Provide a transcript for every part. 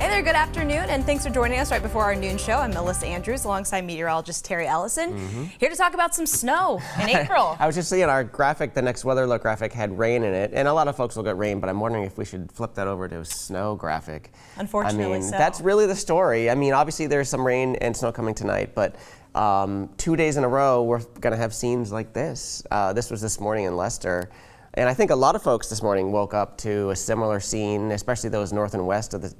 Hey there, good afternoon, and thanks for joining us right before our noon show. I'm Alyssa Andrews alongside meteorologist Eliasen, here to talk about some snow in April. I was just seeing our graphic, the next weather alert graphic had rain in it, and a lot of folks will get rain, but I'm wondering if we should flip that over to a snow graphic. Unfortunately, I mean, that's really the story. I mean, obviously there's some rain and snow coming tonight, but 2 days in a row we're going to have scenes like this. This was this morning in Leicester. And I think a lot of folks this morning woke up to a similar scene, especially those north and west of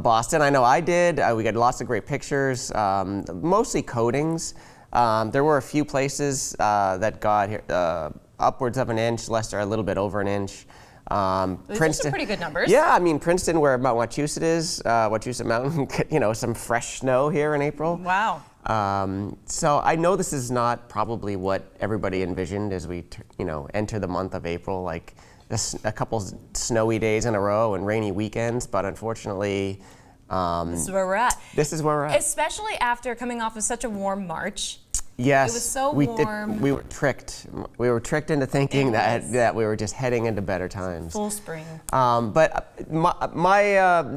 Boston. I know I did. We got lots of great pictures, mostly coatings. There were a few places that got upwards of an inch. Leicester a little bit over an inch. Those are some pretty good numbers. Yeah, I mean Princeton, where Mount Wachusett is, Wachusett Mountain, some fresh snow here in April. Wow. So I know this is not probably what everybody envisioned as we, enter the month of April, like a couple snowy days in a row and rainy weekends, but unfortunately, this is where we're at. This is where we're at. Especially after coming off of such a warm March. Yes, it was so warm. We were tricked. We were tricked into thinking that we were just heading into better times. Full spring. But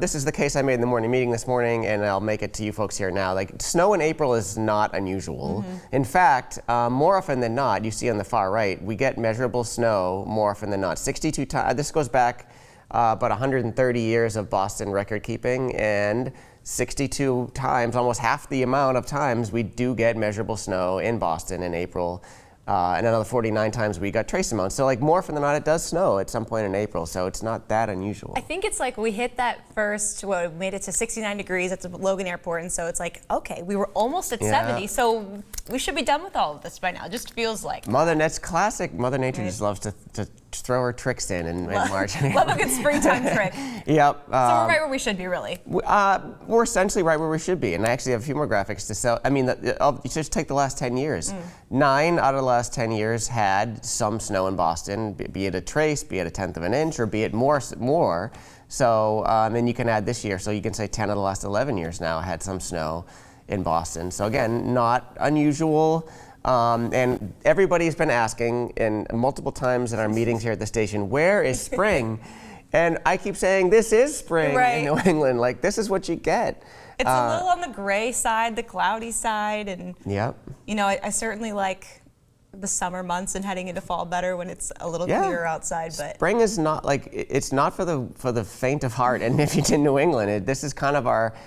this is the case I made in the morning meeting this morning, and I'll make it to you folks here now. Like, snow in April is not unusual. In fact, more often than not, you see on the far right, we get measurable snow more often than not. 62 times. This goes back about 130 years of Boston record keeping, and 62 times, almost half the amount of times, we do get measurable snow in Boston in April. And another 49 times we got trace amounts. So like more often than not, it does snow at some point in April. So it's not that unusual. I think it's like we hit that first, we made it to 69 degrees at the Logan Airport. And so it's like, okay, we were almost at 70. So we should be done with all of this by now. It just feels like. That's classic. Mother Nature just loves to throw her tricks in March. Love a good springtime trick. Yep. So we're right where we should be, really. We're essentially right where we should be. And I actually have a few more graphics to sell. I mean, just take the last 10 years. 9 out of the last 10 years had some snow in Boston, be it a trace, be it a 1/10 of an inch, or be it more. So, and you can add this year. So you can say 10 of the last 11 years now had some snow in Boston. So again, not unusual. And everybody's been asking, and multiple times in our meetings here at the station, where is spring? And I keep saying, this is spring in New England. Like, this is what you get. It's a little on the gray side, the cloudy side, and I certainly like the summer months and heading into fall better when it's a little clearer outside. But spring is not it's not for the faint of heart. And if you're in New England, this is kind of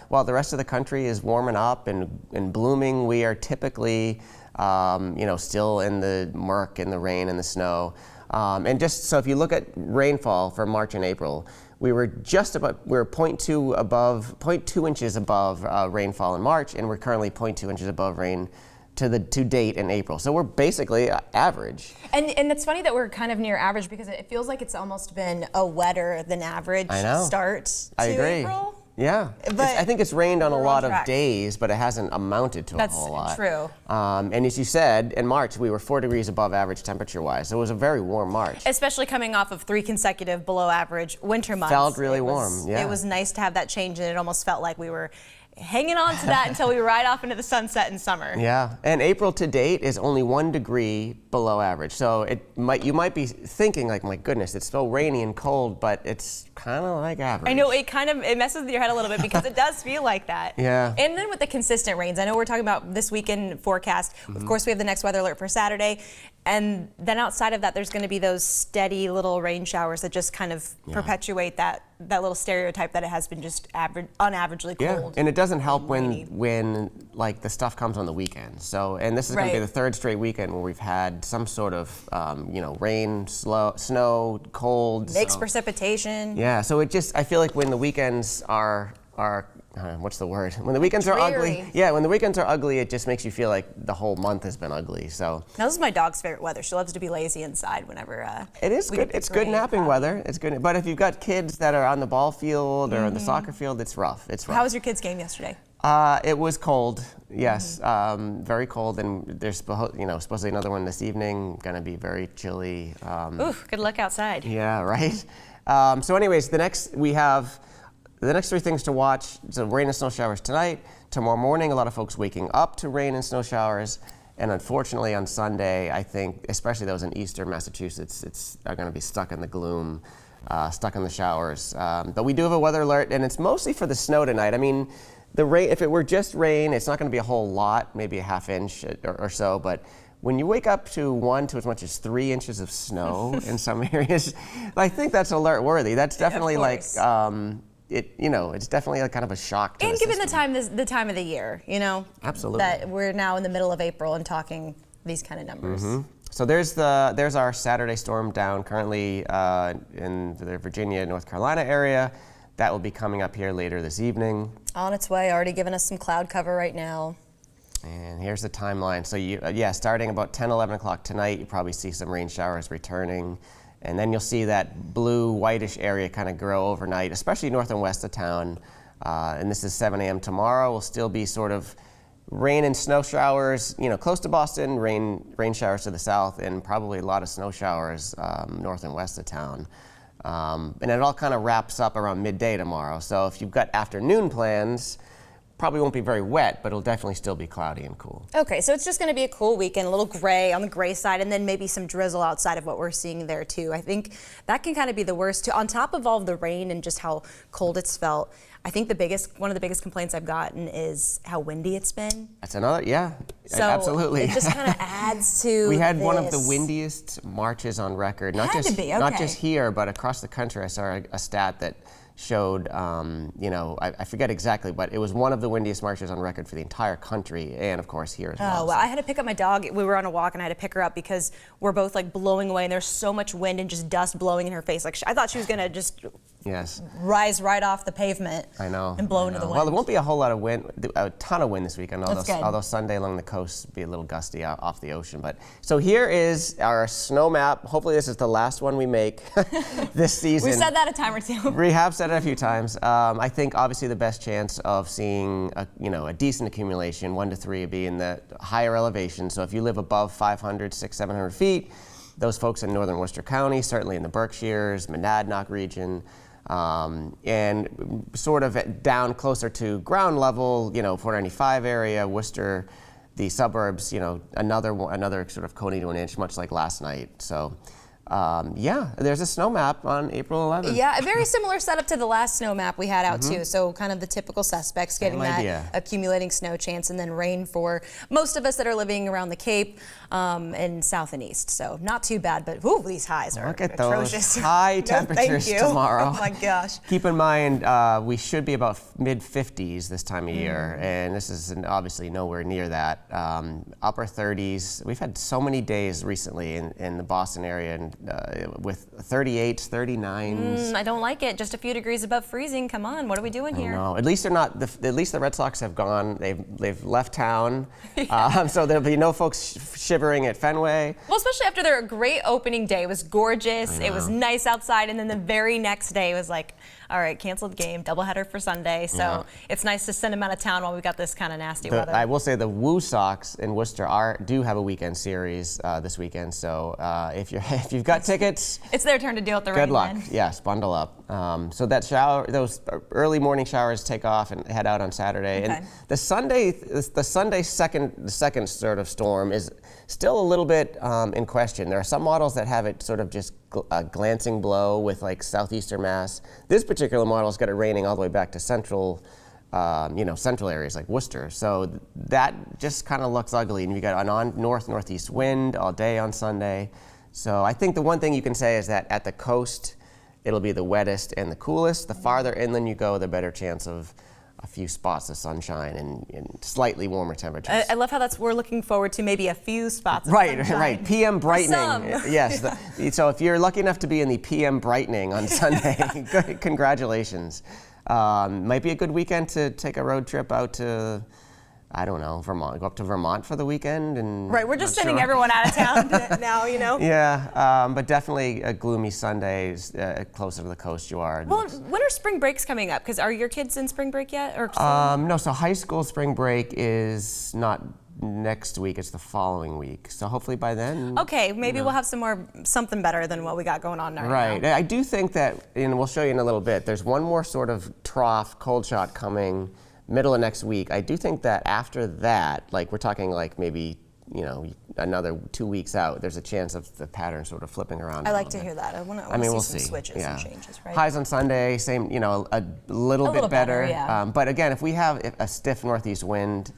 while the rest of the country is warming up and blooming, we are typically still in the murk and the rain and the snow. And just so if you look at rainfall for March and April, we were 0.2 inches above rainfall in March, and we're currently 0.2 inches above rain to date in April. So we're basically average. And it's funny that we're kind of near average because it feels like it's almost been a wetter than average start to April. Yeah, I think it's rained on a lot of days, but it hasn't amounted to a whole lot. That's true. And as you said, in March, we were 4 degrees above average temperature-wise. So it was a very warm March. Especially coming off of 3 consecutive below-average winter months. Felt really warm, yeah. It was nice to have that change, and it almost felt like we were hanging on to that until we ride off into the sunset in summer. Yeah, and April to date is only 1 degree below average. So you might be thinking like, my goodness, it's so rainy and cold, but it's kind of like average. I know, it messes with your head a little bit because it does feel like that. Yeah. And then with the consistent rains, I know we're talking about this weekend forecast. Of course, we have the next weather alert for Saturday. And then outside of that, there's going to be those steady little rain showers that just kind of perpetuate that little stereotype that it has been just unaveragely cold. And it doesn't help when like the stuff comes on the weekends. So, and this is going to be the 3rd straight weekend where we've had some sort of rain, snow, cold, mixed precipitation. Yeah. So I feel like when the weekends are what's the word? When the weekends are ugly. Yeah, when the weekends are ugly, it just makes you feel like the whole month has been ugly. So now this is my dog's favorite weather. She loves to be lazy inside whenever it is good. It's good napping weather. It's good. But if you've got kids that are on the ball field or on the soccer field, it's rough. It's rough. How was your kids' game yesterday? It was cold. Yes, very cold, and there's supposedly another one this evening. Going to be very chilly. Ooh, good luck outside. Yeah, right. So, anyways, we have the next 3 things to watch. So, rain and snow showers tonight. Tomorrow morning, a lot of folks waking up to rain and snow showers. And unfortunately, on Sunday, I think, especially those in eastern Massachusetts, are going to be stuck in the gloom stuck in the showers. But we do have a weather alert, and it's mostly for the snow tonight. I mean, the rain, if it were just rain, it's not going to be a whole lot, maybe a ½ inch or so, but when you wake up to 1 to as much as 3 inches of snow in some areas, I think that's alert worthy. That's definitely like, it's definitely like kind of a shock to and the given system. the time of the year, Absolutely. that we're now in the middle of April and talking these kind of numbers. So there's our Saturday storm down currently in the Virginia, North Carolina area. That will be coming up here later this evening. On its way, already giving us some cloud cover right now. And here's the timeline. So starting about 10, 11 o'clock tonight, you probably see some rain showers returning. And then you'll see that blue, whitish area kind of grow overnight, especially north and west of town. And this is 7 a.m. tomorrow. Will still be sort of rain and snow showers, close to Boston, rain showers to the south, and probably a lot of snow showers north and west of town. And it all kind of wraps up around midday tomorrow. So if you've got afternoon plans, probably won't be very wet, but it'll definitely still be cloudy and cool. Okay, so it's just going to be a cool weekend, a little gray on the gray side, and then maybe some drizzle outside of what we're seeing there too. I think that can kind of be the worst too. On top of all of the rain and just how cold it's felt, I think one of the biggest complaints I've gotten is how windy it's been. That's another, So absolutely. It just kind of adds to We had one of the this. windiest marches on record, not Had to be, not okay. just here, but across the country. I saw a stat that showed, I forget exactly, but it was one of the windiest marches on record for the entire country, and of course here as well. Oh, well, I had to pick up my dog. We were on a walk, and I had to pick her up because we're both like blowing away, and there's so much wind and just dust blowing in her face. Like I thought she was gonna just rise right off the pavement. I know. And blow into the wind. Well, there won't be a whole lot of wind, a ton of wind this weekend, That's good. although Sunday along the coast will be a little gusty off the ocean. But so here is our snow map. Hopefully this is the last one we make this season. We've said that a time or two. We have said it a few times. I think obviously the best chance of seeing a decent accumulation, 1 to 3, would be in the higher elevation. So if you live above 500, 600, 700 feet, those folks in northern Worcester County, certainly in the Berkshires, Monadnock region, and sort of down closer to ground level, 495 area, Worcester, the suburbs, another sort of Coney to an inch, much like last night. So. There's a snow map on April 11th. Yeah, a very similar setup to the last snow map we had out too. So kind of the typical suspects getting that accumulating snow chance, and then rain for most of us that are living around the Cape and south and east. So not too bad, but these highs are Look at atrocious. those high temperatures tomorrow. Oh my gosh. Keep in mind, we should be about mid-50s this time of year, and this is obviously nowhere near that. Upper 30s. We've had so many days recently in the Boston area and with 38s, 39s. I don't like it. Just a few degrees above freezing. Come on, what are we doing here? No, at least they're not. At least the Red Sox have gone. They've left town, so there'll be no folks shivering at Fenway. Well, especially after their great opening day. It was gorgeous. It was nice outside, and then the very next day was like, all right, canceled game, doubleheader for Sunday. So it's nice to send them out of town while we've got this kind of nasty weather. I will say the Woo Sox in Worcester do have a weekend series this weekend. So if you've got tickets, it's their turn to deal with the rain. Good luck. Then. Yes, bundle up. So those early morning showers take off and head out on Saturday. Okay. And the Sunday second sort of storm is still a little bit in question. There are some models that have it sort of just a glancing blow with like southeastern Mass. This particular model's got it raining all the way back to central areas like Worcester. So that just kind of looks ugly. And you got an northeast wind all day on Sunday. So I think the one thing you can say is that at the coast, it'll be the wettest and the coolest. The farther inland you go, the better chance of a few spots of sunshine and slightly warmer temperatures. I love how we're looking forward to maybe a few spots of sunshine. Right. PM brightening. Yes. So if you're lucky enough to be in the PM brightening on Sunday, congratulations. Might be a good weekend to take a road trip out to, I don't know, Vermont. Go up to Vermont for the weekend. Right, we're just sending everyone out of town now, Yeah, but definitely a gloomy Sunday closer to the coast you are. Well, when are spring breaks coming up? Because are your kids in spring break yet? Or no, so high school spring break is not next week, it's the following week. So hopefully by then. Okay, maybe we'll have something better than what we got going on right now. I do think that, and we'll show you in a little bit, there's one more sort of trough cold shot coming middle of next week. I do think that after that, like we're talking like maybe another 2 weeks out, there's a chance of the pattern sort of flipping around. I like to hear that. I want to we'll see some switches and changes, right? Highs on Sunday, same, a little bit better. Yeah. But again, if we have a stiff northeast wind,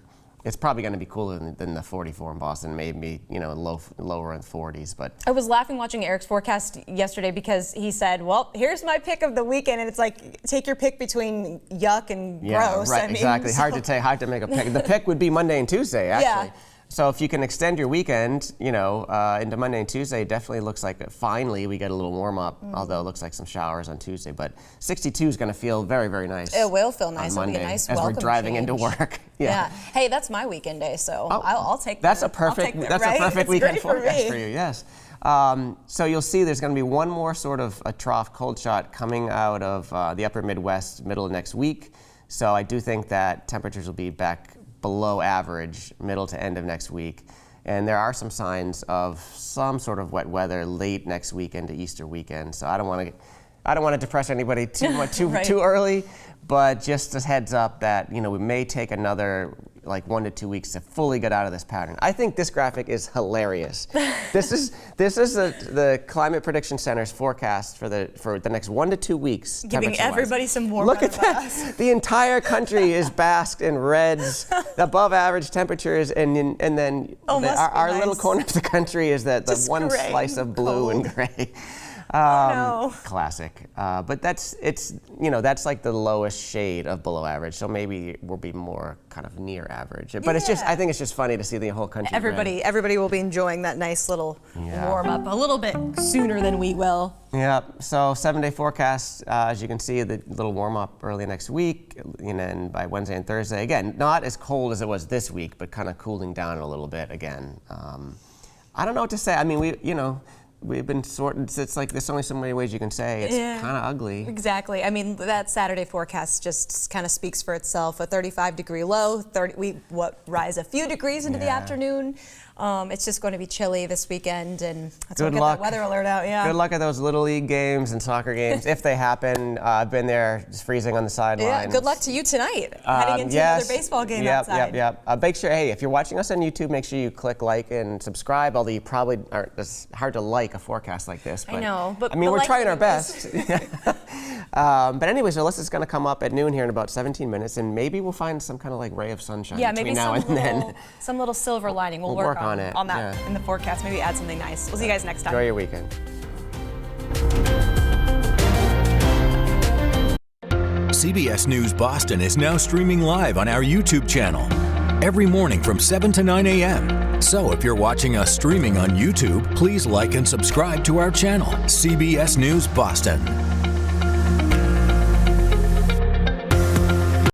it's probably going to be cooler than the 44 in Boston, maybe, lower in 40s. But I was laughing watching Eric's forecast yesterday because he said, well, here's my pick of the weekend. And it's like, take your pick between yuck and gross. Right, exactly. Hard to make a pick. The pick would be Monday and Tuesday, actually. Yeah. So if you can extend your weekend, into Monday and Tuesday, it definitely looks like finally we get a little warm up, although it looks like some showers on Tuesday. But 62 is going to feel very, very nice. It will feel nice. On Monday, it'll be a nice as we're driving change. into work. Yeah. Hey, that's my weekend day, so I'll take that. That's a perfect weekend forecast for you. Yes. So you'll see there's going to be one more sort of a trough cold shot coming out of the upper Midwest middle of next week. So I do think that temperatures will be back below average middle to end of next week. And there are some signs of some sort of wet weather late next week into Easter weekend. So I don't want to depress anybody too much too early, but just a heads up that we may take another like 1 to 2 weeks to fully get out of this pattern. I think this graphic is hilarious. This is the Climate Prediction Center's forecast for the next 1 to 2 weeks. Giving everybody some warm. Look at that. The entire country is basked in reds, above average temperatures, and then our little corner of the country is the one slice of blue and gray. Classic. But that's like the lowest shade of below average. So maybe we'll be more kind of near average. But I think it's just funny to see the whole country. Everybody will be enjoying that nice little warm up a little bit sooner than we will. Yeah. So 7-day forecast, as you can see, the little warm up early next week, and then by Wednesday and Thursday, again, not as cold as it was this week, but kind of cooling down a little bit again. I don't know what to say. I mean, we've been it's like there's only so many ways you can say it's kind of ugly. Exactly. I mean, that Saturday forecast just kind of speaks for itself. A 35-degree low, rise a few degrees into the afternoon. It's just going to be chilly this weekend, and that's why we get that weather alert out. Yeah. Good luck at those Little League games and soccer games if they happen. I've been there, just freezing on the sidelines. Yeah. Good luck to you tonight, heading into another baseball game outside. Make sure, hey, if you're watching us on YouTube, make sure you click like and subscribe. Although you probably aren't. It's hard to like a forecast like this. But, I know, but I mean, we're trying our best. But anyways, Alyssa's going to come up at noon here in about 17 minutes, and maybe we'll find some kind of like ray of sunshine between now and then. Some little silver lining. We'll work on that in the forecast. Maybe add something nice. We'll see you guys next time. Enjoy your weekend. CBS News Boston is now streaming live on our YouTube channel every morning from 7 to 9 a.m. So if you're watching us streaming on YouTube, please like and subscribe to our channel, CBS News Boston.